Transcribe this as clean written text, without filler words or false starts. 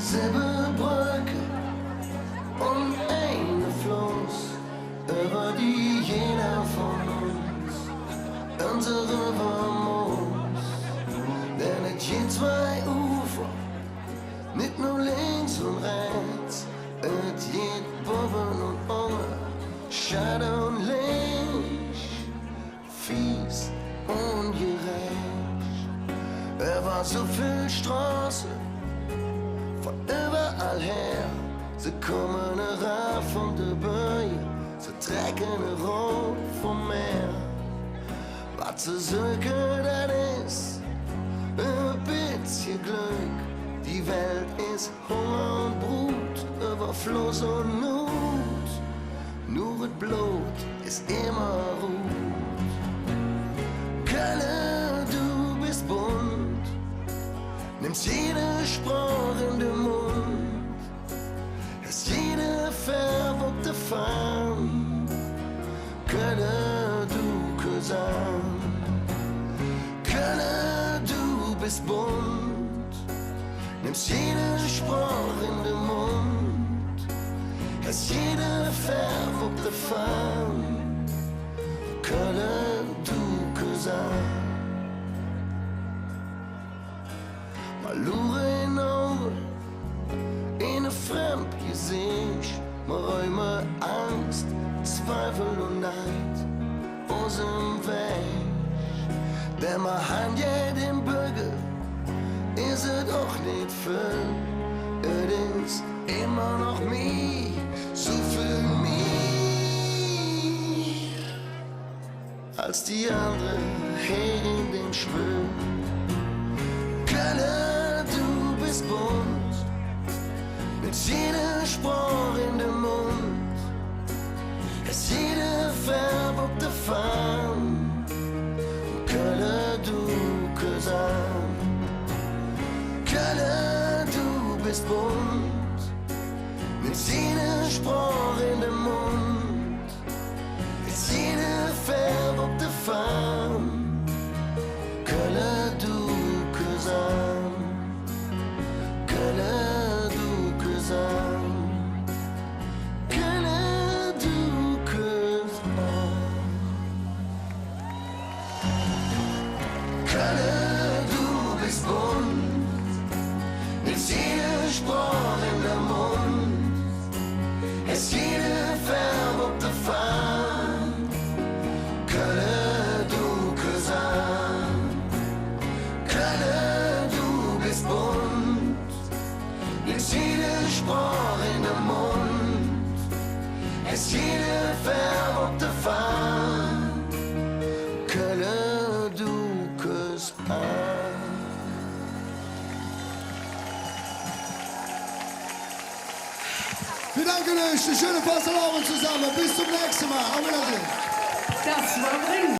Silberbrücke und eine Fluss, über die jeder von uns unsere muss. Denn es gibt zwei Ufer, nicht nur links und rechts, es gibt Buben und Unge, Schade und Lynch, fies und gerecht. War so viel Straße von überall her, sie kommen rauf von der Böje, sie trecken rot vom Meer. Was sie suchen, das ist ein bisschen Glück. Die Welt ist Hunger und Brut, über Fluss und Not. Nur das Blut ist immer gut. Kölle, du bist bunt, nimmst jede Sprache in den Mund, hast jede verwuppte Farm. Kölle, du Cousin, Kölle, du bist bunt, nimmst jede Sprache in den Mund, hast jede verwuppte Farm. Kölle, du Cousin. Malure in Augen, in ein fremd Gesicht, mal Räume, Angst, Zweifel und Neid, aus dem Weg. Denn man hat jeden Bürger, ist es auch nicht viel, es ist immer noch mich, so viel mich, als die anderen hier in dem Spiel. Kölle, du bist bunt, mit jeder Sprache in dem Mund, ist jede verwuppte Farm. Kölle, du Cousin, Kölle, du bist bunt, mit jeder Sprache in dem Mund, ist jede verwuppte Farm. Kölle, du Cousin, Kölle, du Cousin, Kölle, du Cousin. Kölle, du bist bunt, nimmst jede Sprache in den Mund, hast jede verwuppte Farm. Kölle, du Cousin, Kölle, du bist bunt, nimmst jede Sprache in den Mund, hast jede verwuppte Farm. Kölle, du Cousin. Wir danken euch, eine schöne Fassel zusammen. Bis zum nächsten Mal. Auf Wiedersehen. Das war Ring.